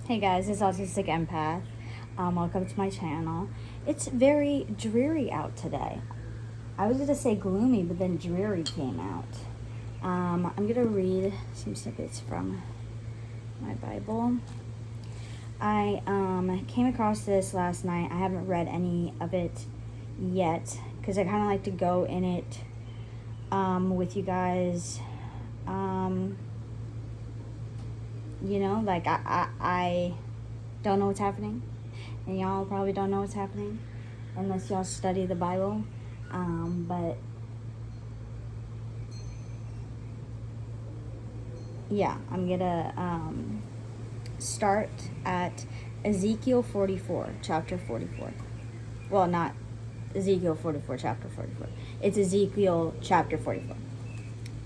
Hey guys, it's Autistic Empath. Welcome to my channel. It's very dreary out today. I was going to say gloomy, but then dreary came out. I'm going to read some snippets from my Bible. I came across this last night. I haven't read any of it yet because I kind of like to go in it with you guys. Like I don't know what's happening, and y'all probably don't know what's happening unless y'all study the Bible. But yeah, I'm gonna start at Ezekiel 44, chapter 44. Well, not Ezekiel 44, chapter 44. It's Ezekiel chapter 44.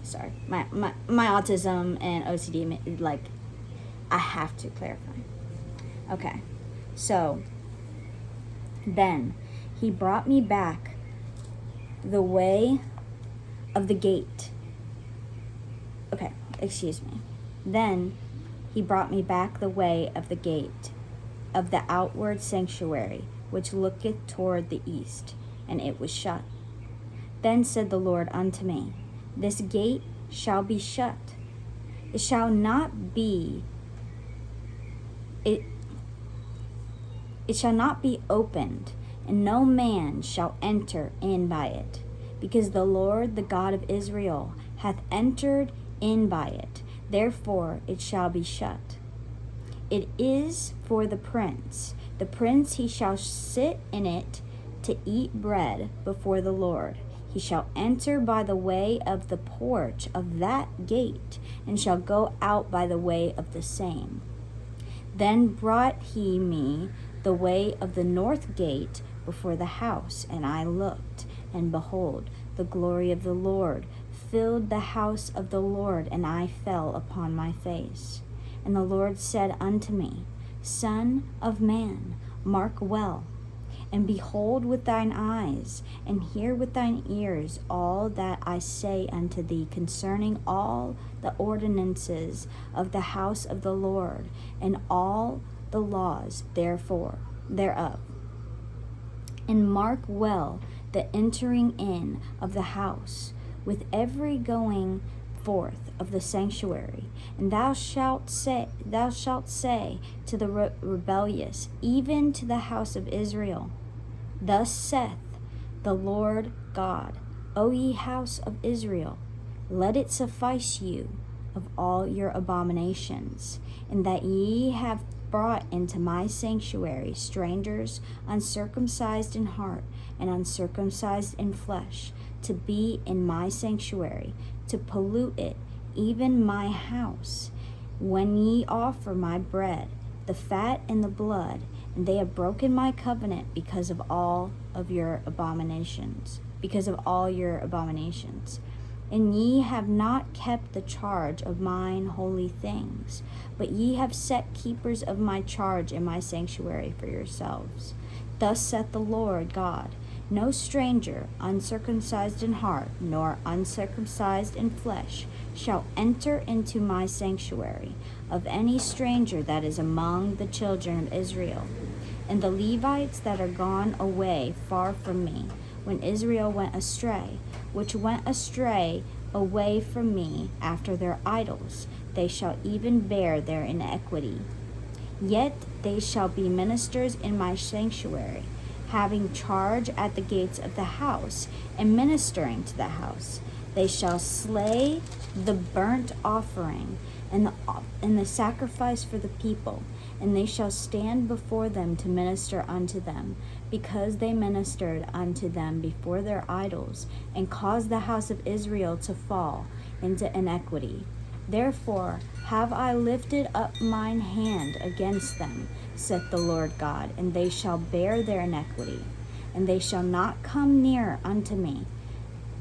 Sorry, my autism and OCD, like, I have to clarify. Okay, so then he brought me back the way of the gate. Okay, excuse me. Then he brought me back the way of the gate of the outward sanctuary, which looketh toward the east, and it was shut. Then said the Lord unto me, This gate shall be shut. It shall not be It shall not be opened, and no man shall enter in by it, because the Lord, the God of Israel, hath entered in by it. Therefore it shall be shut. It is for the prince. The prince he shall sit in it to eat bread before the Lord. He shall enter by the way of the porch of that gate, and shall go out by the way of the same. Then brought he me the way of the north gate before the house, and I looked, and behold, the glory of the Lord filled the house of the Lord, and I fell upon my face. And the Lord said unto me, Son of man, mark well, and behold with thine eyes, and hear with thine ears all that I say unto thee concerning all the ordinances of the house of the Lord, and all the laws thereof. And mark well the entering in of the house, with every going forth of the sanctuary. And thou shalt say to the rebellious, even to the house of Israel, Thus saith the Lord God, O ye house of Israel, let it suffice you of all your abominations, and that ye have brought into my sanctuary strangers uncircumcised in heart and uncircumcised in flesh, to be in my sanctuary, to pollute it, even my house, when ye offer my bread, the fat and the blood, and they have broken my covenant because of all of your abominations. And ye have not kept the charge of mine holy things, but ye have set keepers of my charge in my sanctuary for yourselves. Thus saith the Lord God, No stranger, uncircumcised in heart, nor uncircumcised in flesh, shall enter into my sanctuary, of any stranger that is among the children of Israel. And the Levites that are gone away far from me, when Israel went astray, which went astray away from me after their idols, they shall even bear their iniquity. Yet they shall be ministers in my sanctuary, having charge at the gates of the house, and ministering to the house. They shall slay the burnt offering and the sacrifice for the people, and they shall stand before them to minister unto them, because they ministered unto them before their idols, and caused the house of Israel to fall into iniquity. Therefore have I lifted up mine hand against them, saith the Lord God, and they shall bear their iniquity, and they shall not come near unto me,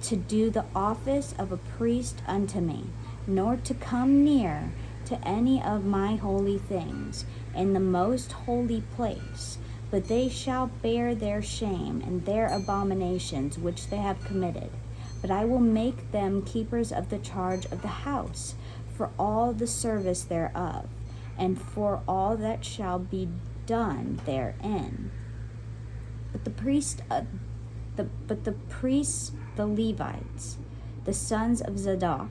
to do the office of a priest unto me, nor to come near to any of my holy things in the most holy place, but they shall bear their shame and their abominations which they have committed. But I will make them keepers of the charge of the house, for all the service thereof. and for all that shall be done therein. But the priests, the Levites, the sons of Zadok,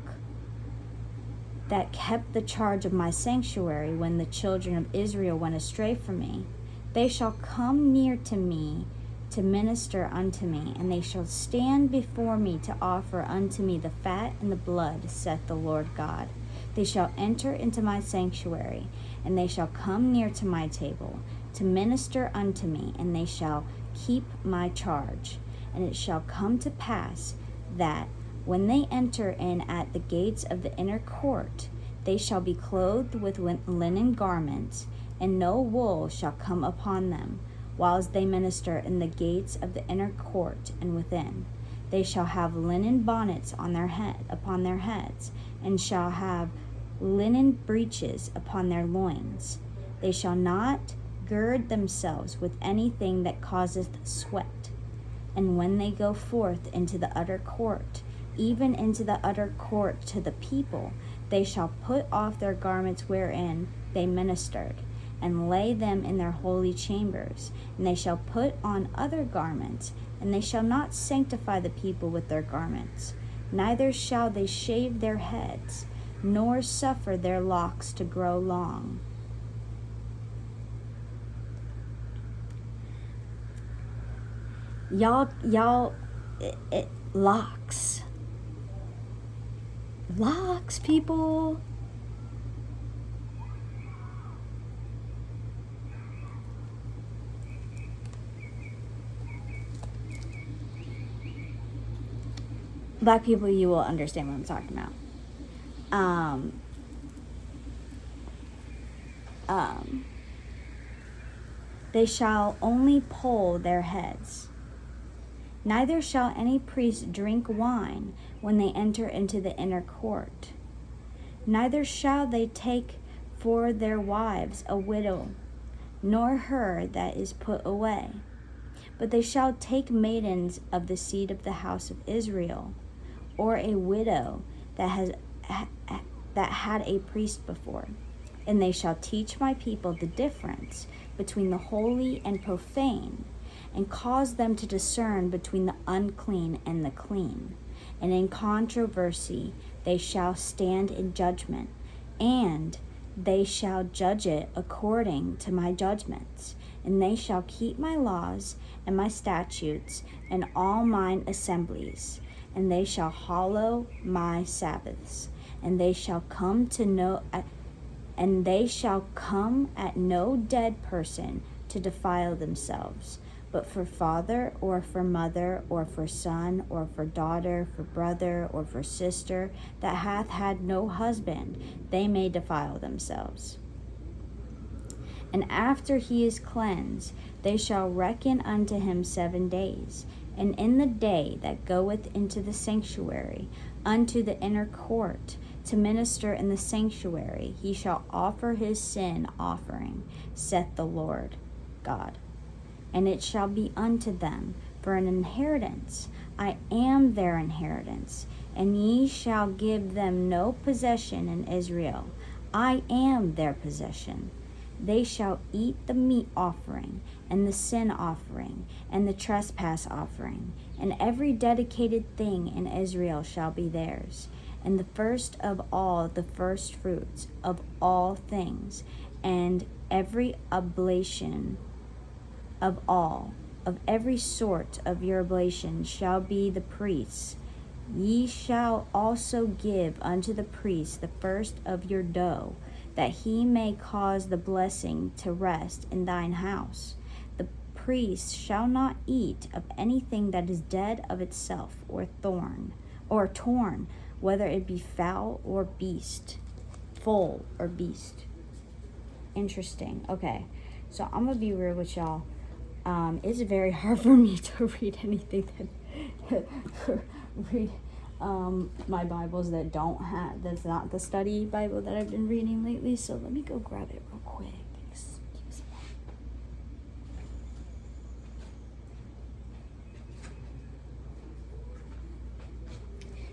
that kept the charge of my sanctuary when the children of Israel went astray from me, they shall come near to me to minister unto me, and they shall stand before me to offer unto me the fat and the blood, saith the Lord God. They shall enter into my sanctuary, and they shall come near to my table to minister unto me, and they shall keep my charge. And it shall come to pass that when they enter in at the gates of the inner court, they shall be clothed with linen garments, and no wool shall come upon them, whiles they minister in the gates of the inner court and within. They shall have linen bonnets on upon their heads, and shall have linen breeches upon their loins. They shall not gird themselves with anything that causeth sweat. And when they go forth into the utter court, even into the utter court to the people, they shall put off their garments wherein they ministered, and lay them in their holy chambers. And they shall put on other garments, and they shall not sanctify the people with their garments. Neither shall they shave their heads, nor suffer their locks to grow long. Locks. Locks, people. Black people, you will understand what I'm talking about. They shall only poll their heads. Neither shall any priest drink wine when they enter into the inner court. Neither shall they take for their wives a widow, nor her that is put away. But they shall take maidens of the seed of the house of Israel, or a widow that had a priest before. And they shall teach my people the difference between the holy and profane, and cause them to discern between the unclean and the clean. And in controversy they shall stand in judgment, and they shall judge it according to my judgments. And they shall keep my laws and my statutes and all mine assemblies, and they shall hallow my Sabbaths. And they shall come at no dead person to defile themselves, but for father, or for mother, or for son, or for daughter, for brother, or for sister, that hath had no husband, they may defile themselves. And after he is cleansed, they shall reckon unto him 7 days. And in the day that goeth into the sanctuary, unto the inner court, to minister in the sanctuary, he shall offer his sin offering, saith the Lord God. And it shall be unto them for an inheritance. I am their inheritance, and ye shall give them no possession in Israel. I am their possession. They shall eat the meat offering, and the sin offering, and the trespass offering, and every dedicated thing in Israel shall be theirs. And the first of all, the first fruits of all things, and every oblation of every sort of your oblation shall be the priest's. Ye shall also give unto the priest the first of your dough, that he may cause the blessing to rest in thine house. The priest shall not eat of anything that is dead of itself, or torn, whether it be fowl or beast, foal or beast. Interesting. Okay, so I'm gonna be real with y'all. It's very hard for me to read anything that read my Bibles that's not the study Bible that I've been reading lately. So let me go grab it real quick. Excuse me.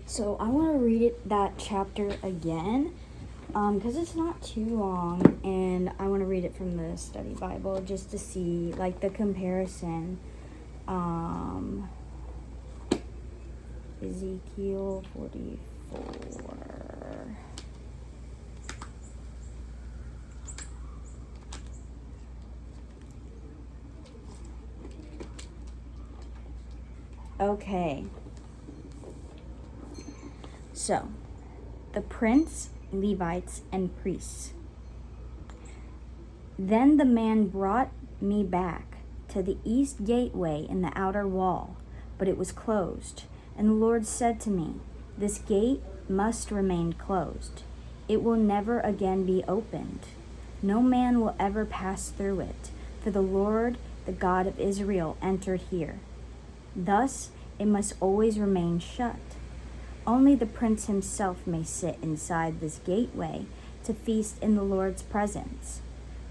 So I want to read that chapter again, because it's not too long, and I want to read it from the study Bible just to see, like, the comparison. Ezekiel 44. Okay. So, the prince, Levites, and priests. Then the man brought me back to the east gateway in the outer wall, but it was closed. And the Lord said to me, "This gate must remain closed. It will never again be opened. No man will ever pass through it, for the Lord, the God of Israel, entered here. Thus it must always remain shut. Only the prince himself may sit inside this gateway to feast in the Lord's presence,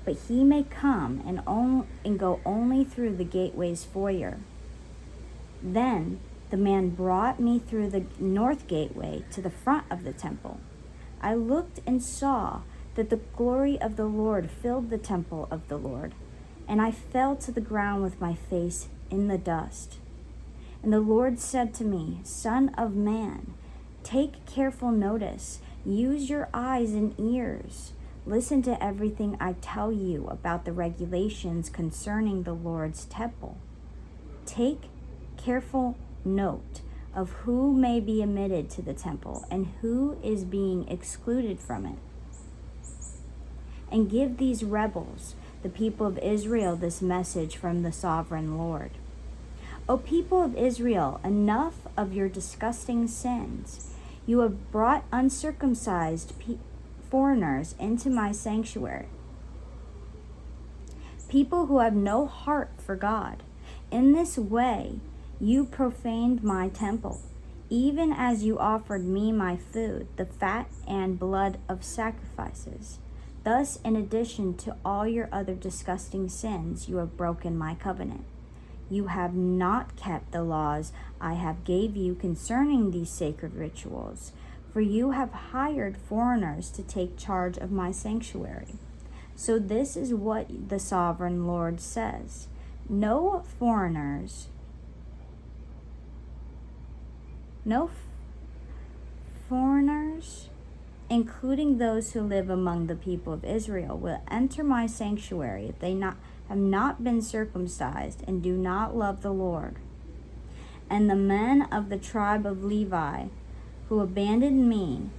but he may come and go only through the gateway's foyer." Then the man brought me through the north gateway to the front of the temple. I looked and saw that the glory of the Lord filled the temple of the Lord, and I fell to the ground with my face in the dust. And the Lord said to me, "Son of man, take careful notice. Use your eyes and ears. Listen to everything I tell you about the regulations concerning the Lord's temple. Take careful note of who may be admitted to the temple and who is being excluded from it. And give these rebels, the people of Israel, this message from the sovereign Lord. O people of Israel, enough of your disgusting sins. You have brought uncircumcised foreigners into my sanctuary, people who have no heart for God. In this way, you profaned my temple, even as you offered me my food, the fat and blood of sacrifices. Thus, in addition to all your other disgusting sins, you have broken my covenant. You have not kept the laws I have gave you concerning these sacred rituals, for you have hired foreigners to take charge of my sanctuary. So this is what the sovereign Lord says: no foreigners, including those who live among the people of Israel, will enter my sanctuary if they have not been circumcised and do not love the Lord. And the men of the tribe of Levi who abandoned me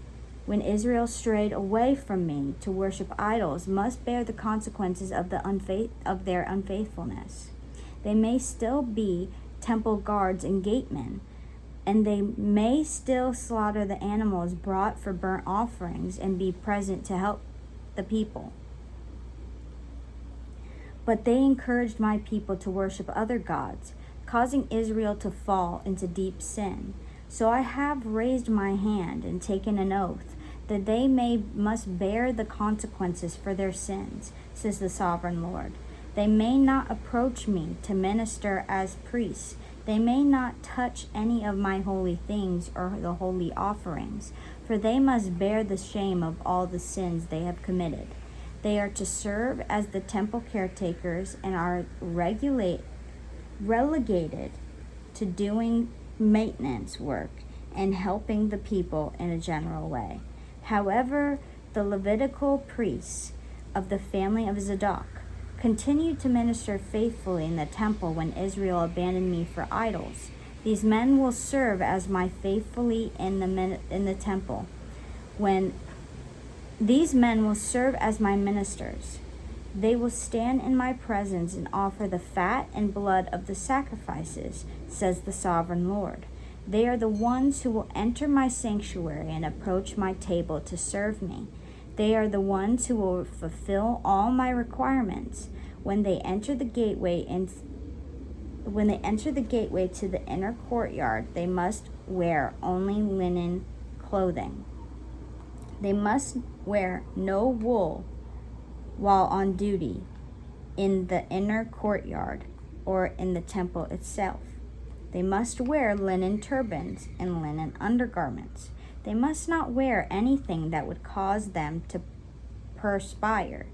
when Israel strayed away from me to worship idols must bear the consequences of their unfaithfulness. They may still be temple guards and gatemen, and they may still slaughter the animals brought for burnt offerings and be present to help the people. But they encouraged my people to worship other gods, causing Israel to fall into deep sin. So I have raised my hand and taken an oath that they must bear the consequences for their sins, says the sovereign Lord. They may not approach me to minister as priests. They may not touch any of my holy things or the holy offerings, for they must bear the shame of all the sins they have committed. They are to serve as the temple caretakers and are relegated to doing maintenance work and helping the people in a general way. However, the Levitical priests of the family of Zadok continued to minister faithfully in the temple when Israel abandoned me for idols. These men will serve as my faithfully in the temple. When these men will serve as my ministers, they will stand in my presence and offer the fat and blood of the sacrifices, says the sovereign Lord. They are the ones who will enter my sanctuary and approach my table to serve me. They are the ones who will fulfill all my requirements. When they enter the gateway to the inner courtyard, they must wear only linen clothing. They must wear no wool while on duty in the inner courtyard or in the temple itself. They must wear linen turbans and linen undergarments. They must not wear anything that would cause them to perspire.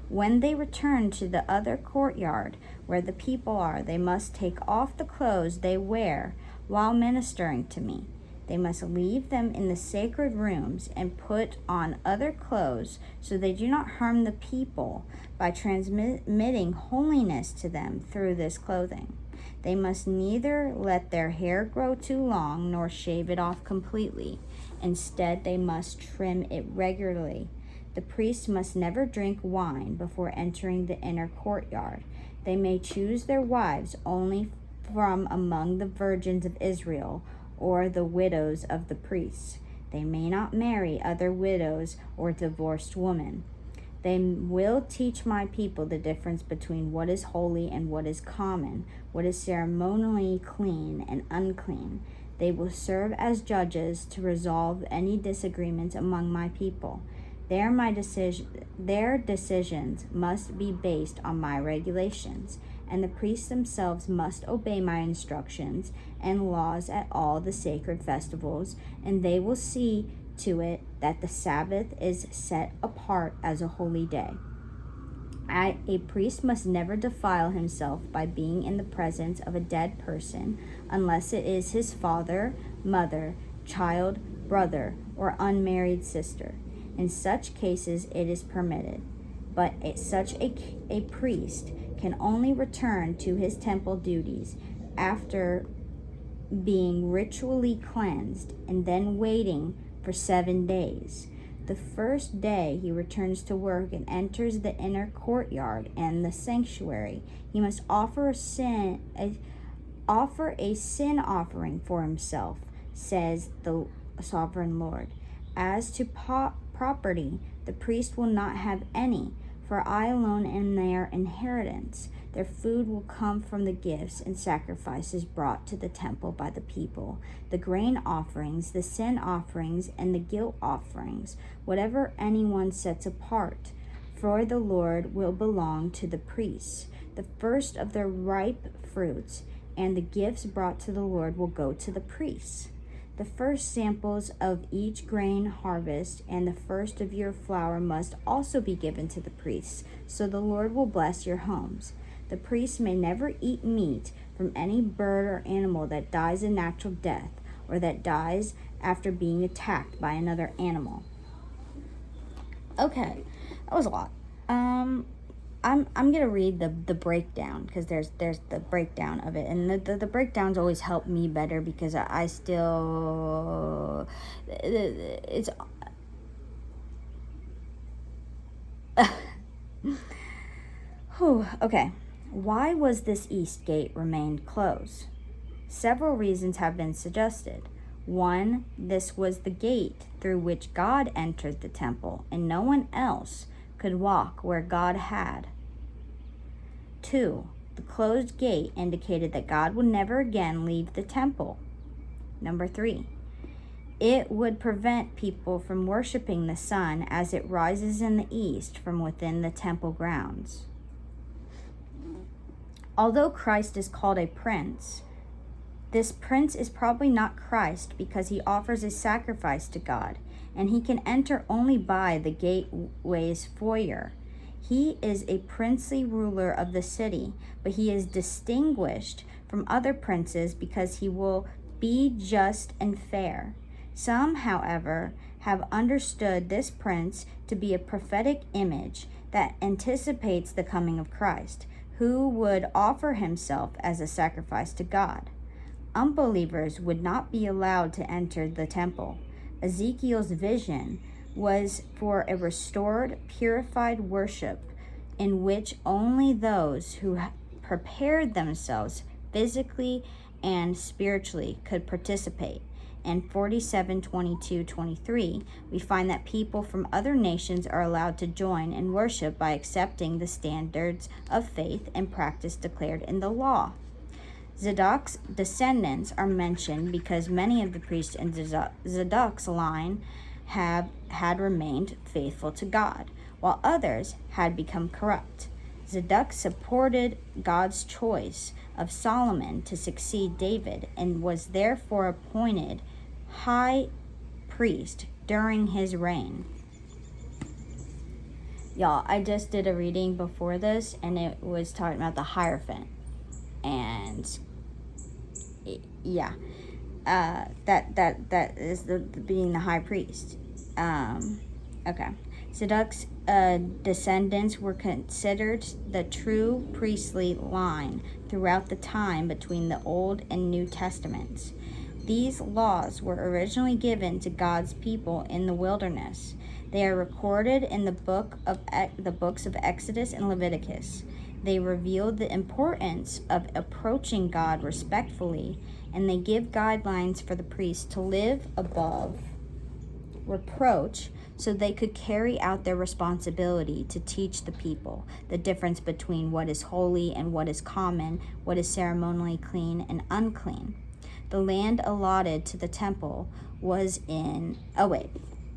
When they return to the other courtyard where the people are, they must take off the clothes they wear while ministering to me. They must leave them in the sacred rooms and put on other clothes so they do not harm the people by transmitting holiness to them through this clothing. They must neither let their hair grow too long nor shave it off completely. Instead, they must trim it regularly. The priests must never drink wine before entering the inner courtyard. They may choose their wives only from among the virgins of Israel or the widows of the priests. They may not marry other widows or divorced women. They will teach my people the difference between what is holy and what is common, what is ceremonially clean and unclean. They will serve as judges to resolve any disagreements among my people. Their decisions must be based on my regulations, and the priests themselves must obey my instructions and laws at all the sacred festivals, and they will see to it that the Sabbath is set apart as a holy day. A priest must never defile himself by being in the presence of a dead person unless it is his father, mother, child, brother, or unmarried sister. In such cases, it is permitted. But such a priest can only return to his temple duties after being ritually cleansed and then waiting for 7 days. The first day he returns to work and enters the inner courtyard and the sanctuary. He must offer a sin offering for himself, says the sovereign Lord. As to property, the priest will not have any, for I alone am their inheritance. Their food will come from the gifts and sacrifices brought to the temple by the people, the grain offerings, the sin offerings, and the guilt offerings, whatever anyone sets apart. For the Lord will belong to the priests. The first of their ripe fruits and the gifts brought to the Lord will go to the priests. The first samples of each grain harvest and the first of your flour must also be given to the priests, so the Lord will bless your homes. The priests may never eat meat from any bird or animal that dies a natural death or that dies after being attacked by another animal. Okay, that was a lot. I'm gonna read the breakdown, because there's the breakdown of it, and the breakdowns always help me better because I still it's okay. Why was this east gate remained closed? Several reasons have been suggested. 1, this was the gate through which God entered the temple, and no one else could walk where God had. 2, the closed gate indicated that God would never again leave the temple. Number 3, it would prevent people from worshiping the sun as it rises in the east from within the temple grounds. Although Christ is called a prince, this prince is probably not Christ because he offers a sacrifice to God, and he can enter only by the gateway's foyer. He is a princely ruler of the city, but he is distinguished from other princes because he will be just and fair. Some, however, have understood this prince to be a prophetic image that anticipates the coming of Christ, who would offer himself as a sacrifice to God. Unbelievers would not be allowed to enter the temple. Ezekiel's vision was for a restored, purified worship in which only those who prepared themselves physically and spiritually could participate. In 47:22-23, we find that people from other nations are allowed to join in worship by accepting the standards of faith and practice declared in the law. Zadok's descendants are mentioned because many of the priests in Zadok's line had remained faithful to God, while others had become corrupt. Zadok supported God's choice of Solomon to succeed David and was therefore appointed high priest during his reign. Y'all, I just did a reading before this, and it was talking about the Hierophant. And yeah, that is the being the high priest. Okay. Zadok's descendants were considered the true priestly line throughout the time between the Old and New Testaments. These laws were originally given to God's people in the wilderness. They are recorded in the books of Exodus and Leviticus. They reveal the importance of approaching God respectfully, and they give guidelines for the priests to live above reproach so they could carry out their responsibility to teach the people the difference between what is holy and what is common, what is ceremonially clean and unclean. The land allotted to the temple was in... Oh, wait.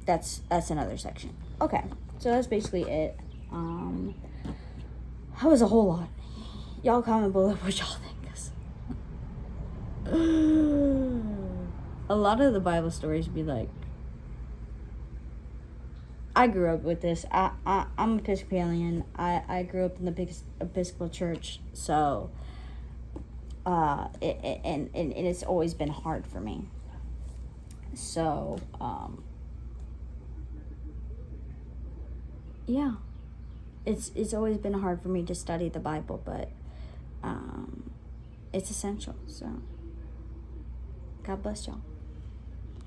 That's another section. Okay. So that's basically it. That was a whole lot. Y'all comment below what y'all think. 'Cause a lot of the Bible stories be like... I grew up with this. I'm Episcopalian. I grew up in the Episcopal Church. So... and it's always been hard for me. So, yeah, it's always been hard for me to study the Bible, but it's essential. So, God bless y'all.